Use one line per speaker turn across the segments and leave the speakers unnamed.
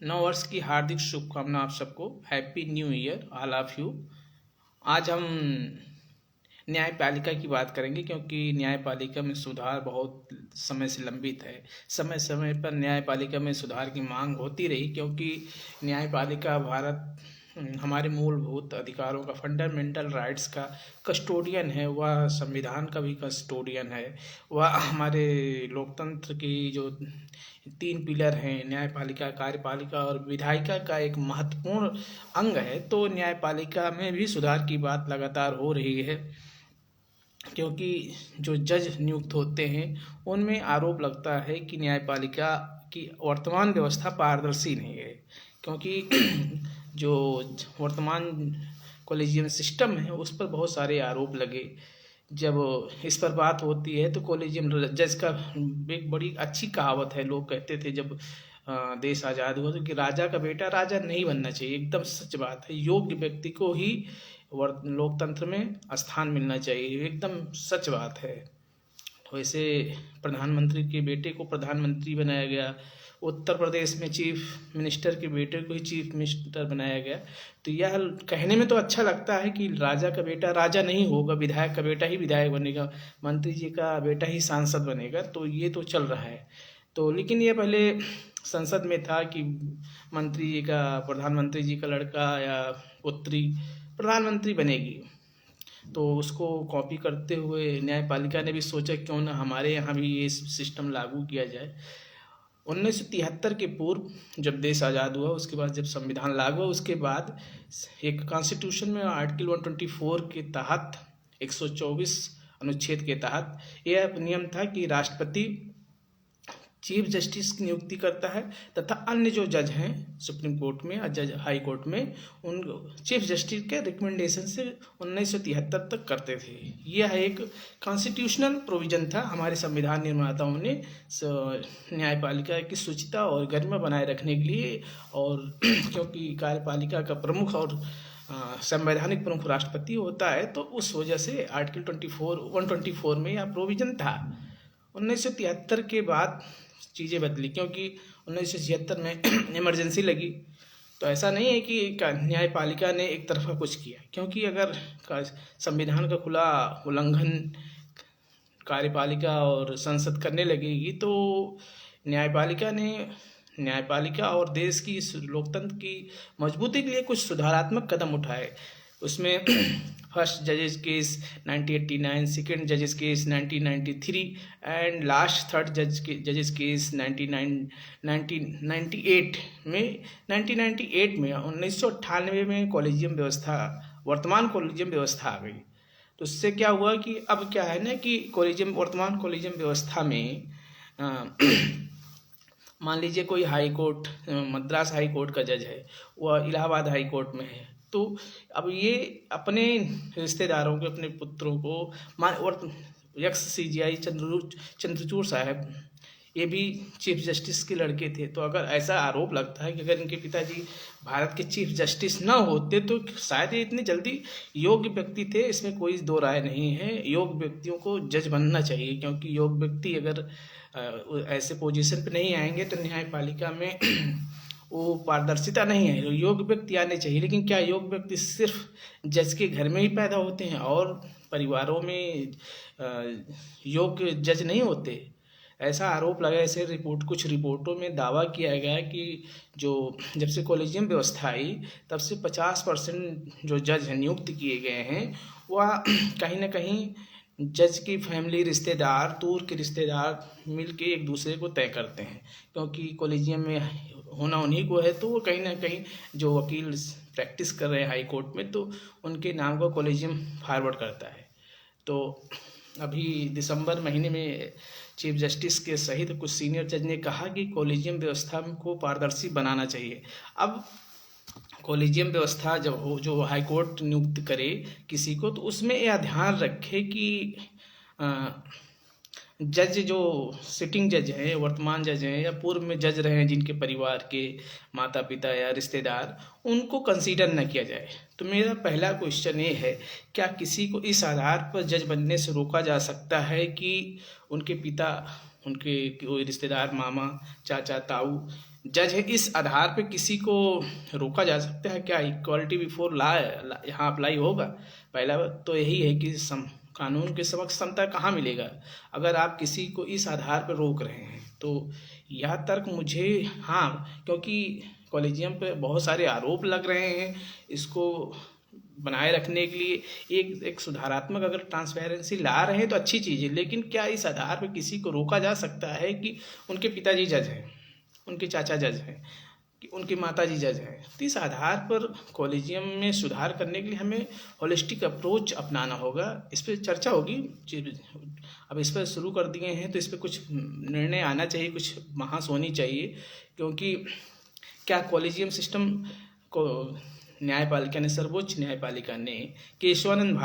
नव वर्ष की हार्दिक शुभकामना आप सबको। Happy new year all of you. आज हम न्यायपालिका की बात करेंगे क्योंकि न्यायपालिका में सुधार बहुत समय से लंबित है। समय समय पर न्यायपालिका में सुधार की मांग होती रही क्योंकि न्यायपालिका भारत हमारे मूलभूत अधिकारों का, फंडामेंटल राइट्स का कस्टोडियन है। वह संविधान का भी कस्टोडियन है। वह हमारे लोकतंत्र की जो 3 पिलर हैं, न्यायपालिका, कार्यपालिका और विधायिका का एक महत्वपूर्ण अंग है। तो न्यायपालिका में भी सुधार की बात लगातार हो रही है क्योंकि जो जज नियुक्त होते हैं उनमें आरोप लगता है कि न्यायपालिका की वर्तमान व्यवस्था पारदर्शी नहीं है। क्योंकि जो वर्तमान कॉलेजियम सिस्टम है उस पर बहुत सारे आरोप लगे। जब इस पर बात होती है तो कॉलेजियम जज का एक बड़ी अच्छी कहावत है। लोग कहते थे जब देश आज़ाद हुआ तो कि राजा का बेटा राजा नहीं बनना चाहिए। एकदम सच बात है। योग्य व्यक्ति को ही लोकतंत्र में स्थान मिलना चाहिए। एकदम सच बात है। वैसे प्रधानमंत्री के बेटे को प्रधानमंत्री बनाया गया। उत्तर प्रदेश में चीफ मिनिस्टर के बेटे को ही चीफ मिनिस्टर बनाया गया। तो यह कहने में तो अच्छा लगता है कि राजा का बेटा राजा नहीं होगा, विधायक का बेटा ही विधायक बनेगा, मंत्री जी का बेटा ही सांसद बनेगा। तो ये तो चल रहा है। तो लेकिन ये पहले संसद में था कि मंत्री जी का, प्रधानमंत्री जी का लड़का या पुत्री प्रधानमंत्री बनेगी। तो उसको कॉपी करते हुए न्यायपालिका ने भी सोचा क्यों ना हमारे यहाँ भी ये सिस्टम लागू किया जाए। 1973 के पूर्व जब देश आज़ाद हुआ, उसके बाद जब संविधान लागू हुआ, उसके बाद एक कॉन्स्टिट्यूशन में आर्टिकल 124 के तहत 124 अनुच्छेद के तहत यह नियम था कि राष्ट्रपति चीफ जस्टिस की नियुक्ति करता है तथा अन्य जो जज हैं सुप्रीम कोर्ट में और जज हाई कोर्ट में, उन चीफ जस्टिस के रिकमेंडेशन से 1973 तक करते थे। यह एक कॉन्स्टिट्यूशनल प्रोविजन था। हमारे संविधान निर्माताओं ने न्यायपालिका की शुचिता और गरिमा बनाए रखने के लिए, और क्योंकि कार्यपालिका का प्रमुख और संवैधानिक प्रमुख राष्ट्रपति होता है, तो उस वजह से आर्टिकल 124 में यह प्रोविजन था। 1973 के बाद चीज़ें बदली क्योंकि 1976 में इमरजेंसी लगी। तो ऐसा नहीं है कि न्यायपालिका ने एक तरफा कुछ किया, क्योंकि अगर संविधान का खुला उल्लंघन कार्यपालिका और संसद करने लगेगी तो न्यायपालिका और देश की लोकतंत्र की मजबूती के लिए कुछ सुधारात्मक कदम उठाए। उसमें फर्स्ट जजेस केस 1989, सेकेंड जजेस केस 1993 एंड लास्ट थर्ड जजेस केस 1998 में 1998 में कॉलेजियम व्यवस्था, वर्तमान कॉलेजियम व्यवस्था आ गई। तो उससे क्या हुआ कि अब क्या है ना कि वर्तमान कॉलेजियम व्यवस्था में मान लीजिए कोई high court, Madras high court का जज है, वह इलाहाबाद हाई कोर्ट में है। तो अब ये अपने रिश्तेदारों के, अपने पुत्रों को, और एक्स CJI चंद्रचूड़ साहब, ये भी चीफ जस्टिस के लड़के थे। तो अगर ऐसा आरोप लगता है कि अगर इनके पिताजी भारत के चीफ जस्टिस ना होते तो शायद ये इतनी जल्दी योग्य व्यक्ति थे, इसमें कोई दो राय नहीं है। योग्य व्यक्तियों को जज बनना चाहिए, क्योंकि योग्य व्यक्ति अगर ऐसे पोजीशन पे नहीं आएंगे तो न्यायपालिका में वो पारदर्शिता नहीं है। योग्य व्यक्ति आने चाहिए। लेकिन क्या योग्य व्यक्ति सिर्फ जज के घर में ही पैदा होते हैं और परिवारों में योग्य जज नहीं होते? ऐसा आरोप लगा। ऐसे कुछ रिपोर्टों में दावा किया गया कि जब से कॉलेजियम व्यवस्था आई तब से 50% जो जज हैं नियुक्त किए गए हैं, वह कहीं ना कहीं जज की फैमिली, रिश्तेदार, दूर के रिश्तेदार मिलके एक दूसरे को तय करते हैं। क्योंकि कॉलेजियम में होना उन्हीं को है, तो वो कहीं ना कहीं जो वकील प्रैक्टिस कर रहे हैं हाई कोर्ट में, तो उनके नाम को कॉलेजियम फॉरवर्ड करता है। तो अभी दिसंबर महीने में चीफ जस्टिस के सहित कुछ सीनियर जज ने कहा कि कॉलेजियम व्यवस्था को पारदर्शी बनाना चाहिए। अब कॉलेजियम व्यवस्था जब हो, जो हाई कोर्ट नियुक्त करे किसी को, तो उसमें यह ध्यान रखे कि जज जो सिटिंग जज हैं, वर्तमान जज हैं या पूर्व में जज रहे हैं, जिनके परिवार के माता पिता या रिश्तेदार, उनको कंसीडर न किया जाए। तो मेरा पहला क्वेश्चन ये है, क्या किसी को इस आधार पर जज बनने से रोका जा सकता है कि उनके पिता, उनके कोई रिश्तेदार, मामा, चाचा, ताऊ जज है, इस आधार पे किसी को रोका जा सकता है क्या? इक्वालिटी बिफोर लॉ यहाँ अप्लाई होगा? पहला बात तो यही है कि कानून के समक्ष समता कहाँ मिलेगा अगर आप किसी को इस आधार पर रोक रहे हैं? तो यह तर्क मुझे, हाँ, क्योंकि कॉलेजियम पे बहुत सारे आरोप लग रहे हैं, इसको बनाए रखने के लिए एक सुधारात्मक अगर ट्रांसपेरेंसी ला रहे हैं तो अच्छी चीज़ है, लेकिन क्या इस आधार पर किसी को रोका जा सकता है कि उनके पिताजी जज हैं, उनके चाचा जज हैं, कि उनकी माताजी जज हैं? तो इस आधार पर कॉलेजियम में सुधार करने के लिए हमें होलिस्टिक अप्रोच अपनाना होगा। इस पर चर्चा होगी, अब इस पर शुरू कर दिए हैं तो इस पर कुछ निर्णय आना चाहिए, कुछ बहस होनी चाहिए, क्योंकि क्या कॉलेजियम सिस्टम को न्यायपालिका ने, सर्वोच्च न्यायपालिका ने केशवानंद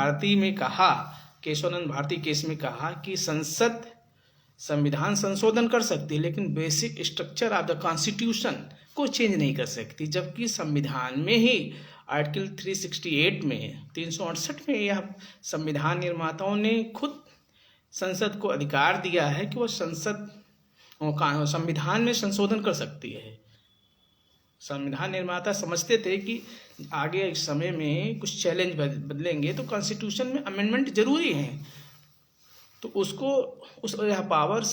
भारती केस में कहा कि संसद संविधान संशोधन कर सकती है लेकिन basic structure of the constitution को चेंज नहीं कर सकती, जबकि संविधान में ही आर्टिकल 368 में 368 में यह संविधान निर्माताओं ने खुद संसद को अधिकार दिया है कि वह संविधान में संशोधन कर सकती है। संविधान निर्माता समझते थे कि आगे इस समय में कुछ चैलेंज बदलेंगे तो कॉन्स्टिट्यूशन में अमेंडमेंट जरूरी है, तो उसको यह पावर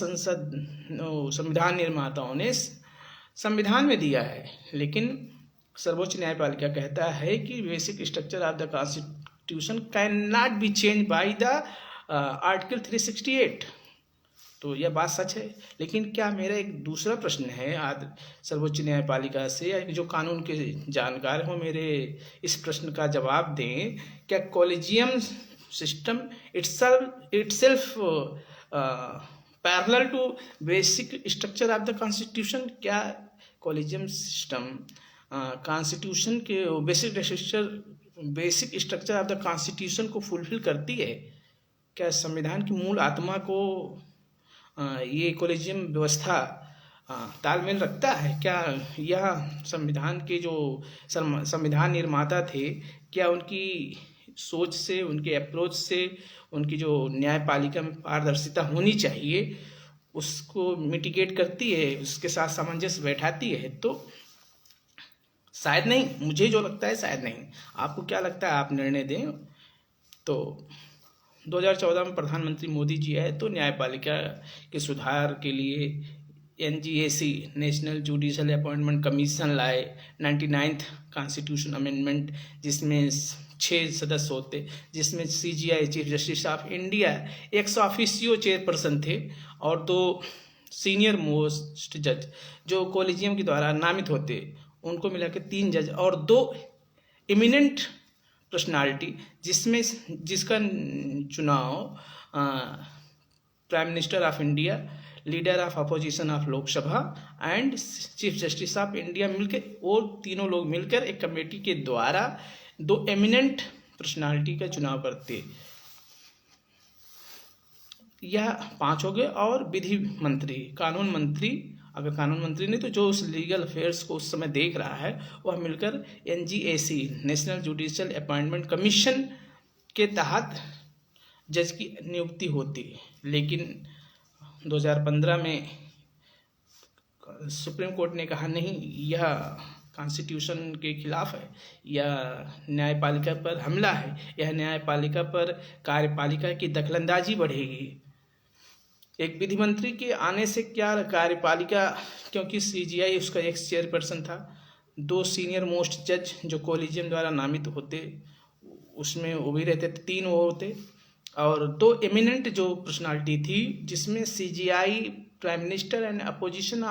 संविधान निर्माताओं ने संविधान में दिया है। लेकिन सर्वोच्च न्यायपालिका कहता है कि basic structure of the constitution can not be change by the article 368। तो यह बात सच है, लेकिन क्या मेरा एक दूसरा प्रश्न है सर्वोच्च न्यायपालिका से, या जो कानून के जानकार हो मेरे इस प्रश्न का जवाब दें। क्या collegium system itself parallel to basic structure of the constitution? क्या कॉलेजियम सिस्टम कॉन्स्टिट्यूशन के basic structure of the constitution को फुलफिल करती है? क्या संविधान की मूल आत्मा को ये कॉलेजियम व्यवस्था तालमेल रखता है? क्या यह संविधान के जो संविधान निर्माता थे, क्या उनकी सोच से, उनके अप्रोच से, उनकी जो न्यायपालिका में पारदर्शिता होनी चाहिए उसको मिटिगेट करती है, उसके साथ सामंजस्य बैठाती है? तो शायद नहीं, मुझे जो लगता है शायद नहीं। आपको क्या लगता है? आप निर्णय दें। तो 2014 में प्रधानमंत्री मोदी जी आए तो न्यायपालिका के सुधार के लिए NGAC national judicial appointment commission लाए, 99th कॉन्स्टिट्यूशन अमेंडमेंट, जिसमें 6 सदस्य होते, जिसमें CJI chief justice of India ex officio chairperson थे और 2 सीनियर मोस्ट जज जो कॉलेजियम के द्वारा नामित होते, उनको मिला के 3 जज और 2 इमिनेंट पर्सनालिटी, जिसका चुनाव prime minister of India, leader of opposition of Lok Sabha and chief justice of India मिलकर, और तीनों लोग मिलकर एक कमेटी के द्वारा 2 एमिनेंट पर्सनालिटी का चुनाव करते। यह 5 हो गए। और विधि मंत्री, कानून मंत्री, अगर कानून मंत्री नहीं तो जो उस लीगल अफेयर्स को उस समय देख रहा है वह मिलकर NGAC national judicial appointment commission के तहत जज की नियुक्ति होती। लेकिन 2015 में सुप्रीम कोर्ट ने कहा नहीं, यह कॉन्स्टिट्यूशन के खिलाफ है, यह न्यायपालिका पर हमला है, यह न्यायपालिका पर कार्यपालिका की दखलंदाजी बढ़ेगी। एक विधि मंत्री के आने से क्या कार्यपालिका, क्योंकि CJI उसका एक्स चेयरपर्सन था, 2 सीनियर मोस्ट जज जो कॉलेजियम द्वारा नामित होते उसमें वो भी रहते थे, 3 वो होते, और 2 एमिनेंट जो पर्सनालिटी थी जिसमें CJI prime minister and opposition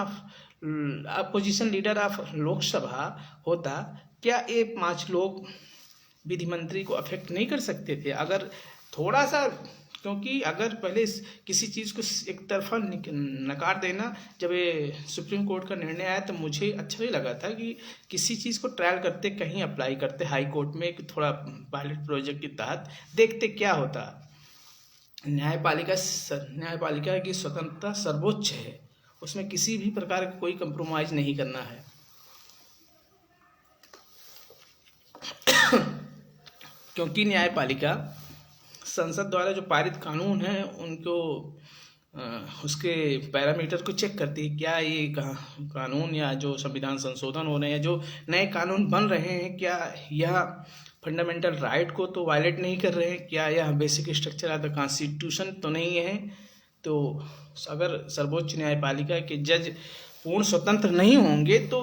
leader of Lok Sabha होता। क्या ये 5 लोग विधि मंत्री को अफेक्ट नहीं कर सकते थे? अगर थोड़ा सा, क्योंकि अगर पहले किसी चीज़ को एक तरफा नकार देना, जब ये सुप्रीम कोर्ट का निर्णय आया तो मुझे अच्छा नहीं लगा था कि किसी चीज़ को ट्रायल करते, कहीं अप्लाई करते हाई कोर्ट में थोड़ा पायलट प्रोजेक्ट के तहत, देखते क्या होता। न्यायपालिका की स्वतंत्रता सर्वोच्च है, उसमें किसी भी प्रकार का कोई कंप्रोमाइज नहीं करना है। क्योंकि न्यायपालिका संसद द्वारा जो पारित कानून है उनको उसके पैरामीटर को चेक करती है, क्या ये कानून या जो संविधान संशोधन हो रहे हैं, जो नए कानून बन रहे हैं, क्या यह फंडामेंटल राइट को तो वायलेट नहीं कर रहे हैं, क्या यह basic structure of the constitution तो नहीं है। तो अगर सर्वोच्च न्यायपालिका के जज पूर्ण स्वतंत्र नहीं होंगे तो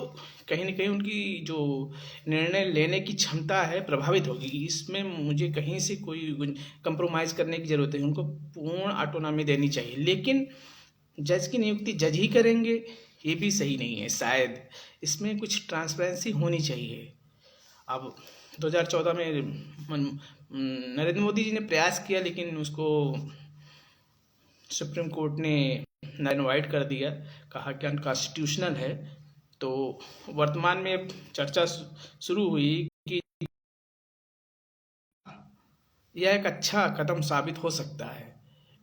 कहीं ना कहीं उनकी जो निर्णय लेने की क्षमता है प्रभावित होगी। इसमें मुझे कहीं से कोई कंप्रोमाइज़ करने की ज़रूरत है, उनको पूर्ण ऑटोनॉमी देनी चाहिए। लेकिन जज की नियुक्ति जज ही करेंगे ये भी सही नहीं है, शायद इसमें कुछ ट्रांसपेरेंसी होनी चाहिए। अब 2014 में नरेंद्र मोदी जी ने प्रयास किया, लेकिन उसको सुप्रीम कोर्ट ने इनवाइट कर दिया, कहा कि अनकॉन्स्टिट्यूशनल है। तो वर्तमान में चर्चा शुरू हुई कि यह एक अच्छा कदम साबित हो सकता है,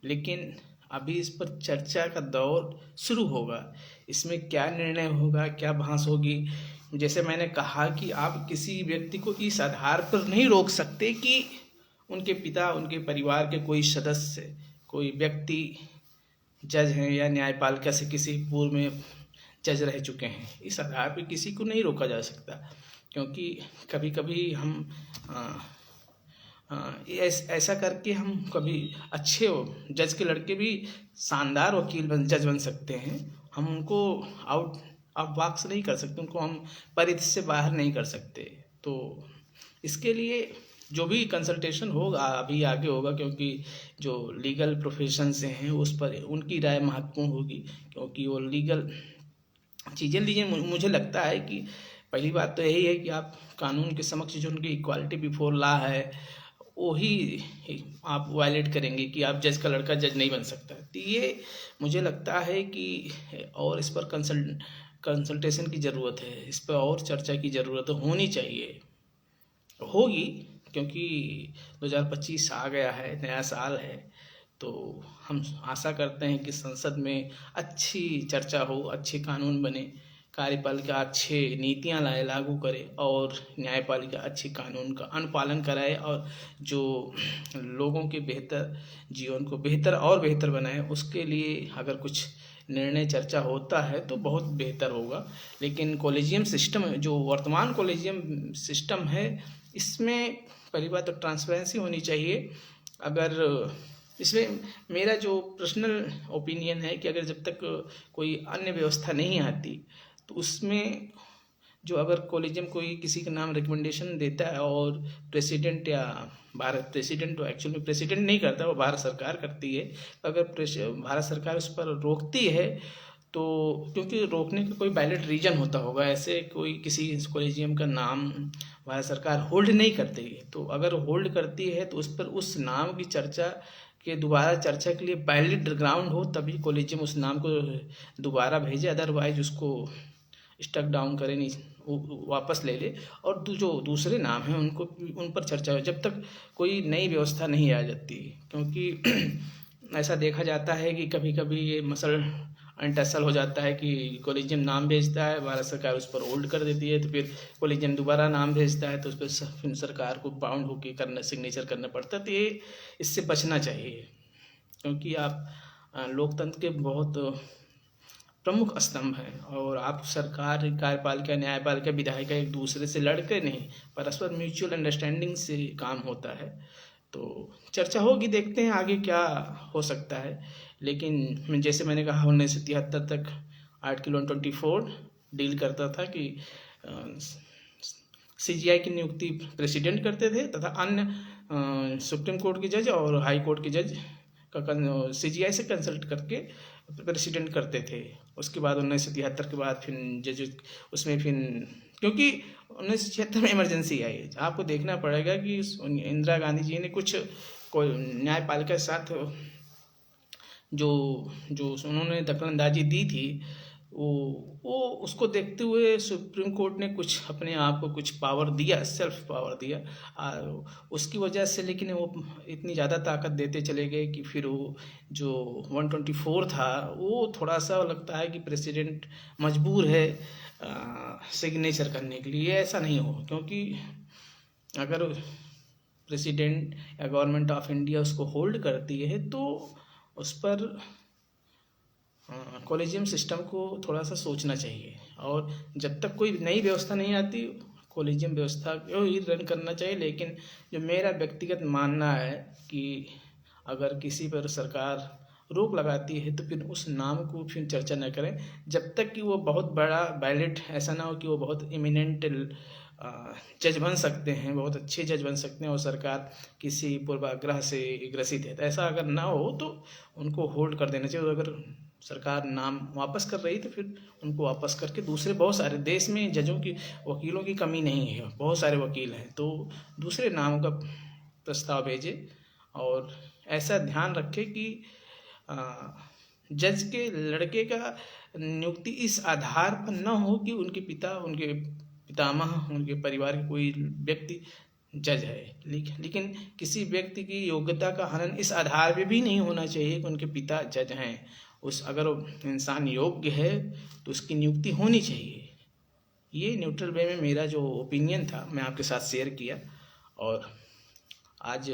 लेकिन अभी इस पर चर्चा का दौर शुरू होगा। इसमें क्या निर्णय होगा, क्या बहस होगी। जैसे मैंने कहा कि आप किसी व्यक्ति को इस आधार पर नहीं रोक सकते कि उनके पिता, उनके परिवार के कोई सदस्य, कोई व्यक्ति जज हैं या न्यायपालिका से किसी पूर्व में जज रह चुके हैं। इस आधार पर किसी को नहीं रोका जा सकता, क्योंकि कभी कभी हम ऐसा करके हम कभी अच्छे जज के लड़के भी शानदार जज बन सकते हैं। हम उनको आउट ऑफ बॉक्स नहीं कर सकते, उनको हम परिधि से बाहर नहीं कर सकते। तो इसके लिए जो भी कंसल्टेशन होगा अभी आगे होगा, क्योंकि जो लीगल प्रोफेशन से हैं उस पर उनकी राय महत्वपूर्ण होगी, क्योंकि वो लीगल चीज़ें लीजिए। मुझे लगता है कि पहली बात तो यही है कि आप कानून के समक्ष जो उनकी इक्वालिटी बिफोर लॉ है वही आप वायलेट करेंगे कि आप जज का लड़का जज नहीं बन सकता। तो ये मुझे लगता है कि और इस पर कंसल्टेशन की ज़रूरत है, इस पर और चर्चा की ज़रूरत होनी चाहिए, होगी, क्योंकि 2025 आ गया है, नया साल है। तो हम आशा करते हैं कि संसद में अच्छी चर्चा हो, अच्छे कानून बने, कार्यपालिका अच्छे नीतियां लाए, लागू करे, और न्यायपालिका अच्छे कानून का अनुपालन कराए, और जो लोगों के बेहतर जीवन को बेहतर और बेहतर बनाए, उसके लिए अगर कुछ निर्णय चर्चा होता है तो बहुत बेहतर होगा। लेकिन कॉलेजियम सिस्टम, जो वर्तमान कॉलेजियम सिस्टम है, इसमें पहली बात तो ट्रांसपेरेंसी होनी चाहिए। अगर इसमें मेरा जो पर्सनल ओपिनियन है कि अगर जब तक कोई अन्य व्यवस्था नहीं आती तो उसमें जो अगर कॉलेजियम कोई किसी का नाम रिकमेंडेशन देता है और प्रेसिडेंट या प्रेसिडेंट तो एक्चुअल में प्रेसिडेंट नहीं करता, वो भारत सरकार करती है। अगर भारत सरकार उस पर रोकती है तो क्योंकि रोकने का कोई वैलिड रीजन होता होगा, ऐसे कोई किसी कॉलेजियम का नाम भारत सरकार होल्ड नहीं करती है। तो अगर होल्ड करती है तो उस पर उस नाम की चर्चा के दोबारा चर्चा के लिए वैलिड ग्राउंड हो, तभी कॉलेजियम उस नाम को दोबारा भेजे, अदरवाइज उसको स्टक डाउन करे, नहीं वापस ले ले, और जो दूसरे नाम हैं उनको उन पर चर्चा हो, जब तक कोई नई व्यवस्था नहीं आ जाती। क्योंकि ऐसा देखा जाता है कि कभी कभी ये मसल अनटसल हो जाता है कि कॉलेजियम नाम भेजता है, भारत सरकार उस पर होल्ड कर देती है, तो फिर कॉलेजियम दोबारा नाम भेजता है तो उस पर फिर सरकार को बाउंड होकर करना, सिग्नेचर करना पड़ता है। तो ये इससे बचना चाहिए, क्योंकि आप लोकतंत्र के बहुत प्रमुख स्तंभ है, और आप सरकार, कार्यपालिका, न्यायपालिका, विधायिका एक दूसरे से लड़के नहीं, परस्पर म्यूचुअल अंडरस्टैंडिंग से काम होता है। तो चर्चा होगी, देखते हैं आगे क्या हो सकता है। लेकिन जैसे मैंने कहा 1973 तक आर्टिकल 124 डील करता था कि CGI की नियुक्ति प्रेसिडेंट करते थे, तथा अन्य सुप्रीम कोर्ट के जज और हाई कोर्ट के जज का CGI से कंसल्ट करके प्रेसिडेंट करते थे। उसके बाद 1973 के बाद फिर जज उसमें फिर, क्योंकि 1976 में इमरजेंसी आई, आपको देखना पड़ेगा कि इंदिरा गांधी जी ने कुछ न्यायपालिका के साथ जो जो उन्होंने दखलंदाजी दी थी, वो उसको देखते हुए सुप्रीम कोर्ट ने कुछ अपने आप को कुछ पावर दिया, सेल्फ पावर दिया, और उसकी वजह से, लेकिन वो इतनी ज़्यादा ताकत देते चले गए कि फिर वो जो 124 था वो थोड़ा सा लगता है कि प्रेसिडेंट मजबूर है सिग्नेचर करने के लिए। ऐसा नहीं हो, क्योंकि अगर प्रेसिडेंट या गवर्नमेंट ऑफ इंडिया उसको होल्ड करती है तो उस पर कॉलेजियम सिस्टम को थोड़ा सा सोचना चाहिए, और जब तक कोई नई व्यवस्था नहीं आती कॉलेजियम व्यवस्था को ही रन करना चाहिए। लेकिन जो मेरा व्यक्तिगत मानना है कि अगर किसी पर सरकार रोक लगाती है तो फिर उस नाम को फिर चर्चा न करें, जब तक कि वो बहुत बड़ा वैलिड, ऐसा ना हो कि वो बहुत इमिनेंट जज बन सकते हैं, बहुत अच्छे जज बन सकते हैं और सरकार किसी पूर्वाग्रह से ग्रसित है, तो ऐसा अगर ना हो तो उनको होल्ड कर देना चाहिए। और अगर सरकार नाम वापस कर रही तो फिर उनको वापस करके दूसरे, बहुत सारे देश में जजों की, वकीलों की कमी नहीं है, बहुत सारे वकील हैं, तो दूसरे नामों का प्रस्ताव भेजे। और ऐसा ध्यान रखे कि जज के लड़के का नियुक्ति इस आधार पर न हो कि उनके पिता, उनके पितामह, उनके परिवार के कोई व्यक्ति जज है, लेकिन किसी व्यक्ति की योग्यता का हनन इस आधार पे भी नहीं होना चाहिए कि उनके पिता जज हैं। अगर इंसान योग्य है तो उसकी नियुक्ति होनी चाहिए। ये न्यूट्रल वे में मेरा जो ओपिनियन था मैं आपके साथ शेयर किया। और आज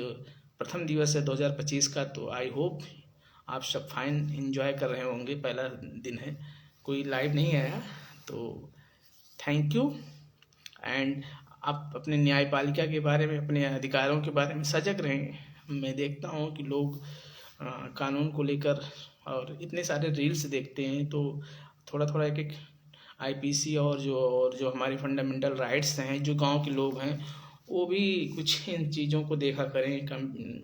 प्रथम दिवस है 2025 का, तो आई होप आप सब फाइन एंजॉय कर रहे होंगे। पहला दिन है, कोई लाइव नहीं आया, तो थैंक यू। एंड आप अपने न्यायपालिका के बारे में, अपने अधिकारों के बारे में सजग रहें। मैं देखता हूँ कि लोग कानून को लेकर और इतने सारे रील्स देखते हैं, तो थोड़ा थोड़ा एक आईपीसी और जो हमारे फंडामेंटल राइट्स हैं, जो गांव के लोग हैं वो भी कुछ इन चीज़ों को देखा करें।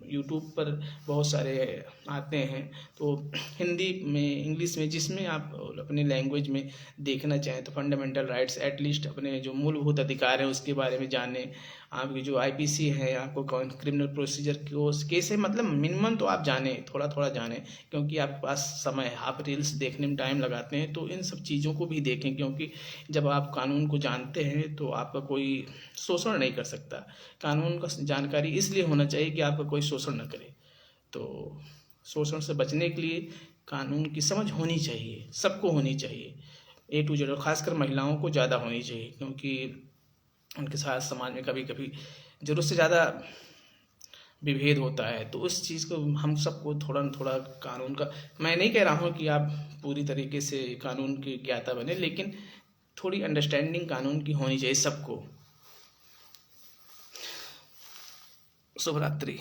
यूट्यूब पर बहुत सारे आते हैं, तो हिंदी में, इंग्लिश में, जिसमें आप अपने लैंग्वेज में देखना चाहें तो फंडामेंटल राइट्स, एटलीस्ट अपने जो मूलभूत अधिकार हैं उसके बारे में जानें। आपकी जो आईपीसी है, आपको कौन क्रिमिनल प्रोसीजर केस है, मतलब मिनिमम तो आप जानें, थोड़ा थोड़ा जानें, क्योंकि आपके पास समय है, आप रील्स देखने में टाइम लगाते हैं, तो इन सब चीज़ों को भी देखें। क्योंकि जब आप कानून को जानते हैं तो आपका कोई शोषण नहीं कर सकता। कानून का जानकारी इसलिए होना चाहिए कि आपका कोई शोषण न करे। तो शोषण से बचने के लिए कानून की समझ होनी चाहिए, सबको होनी चाहिए, A to Z, और खासकर महिलाओं को ज़्यादा होनी चाहिए, क्योंकि उनके साथ समाज में कभी कभी ज़रूरत से ज़्यादा विभेद होता है। तो उस चीज़ को हम सबको थोड़ा न थोड़ा कानून का, मैं नहीं कह रहा हूँ कि आप पूरी तरीके से कानून की ज्ञाता बने, लेकिन थोड़ी अंडरस्टैंडिंग कानून की होनी चाहिए सबको। शुभ रात्रि।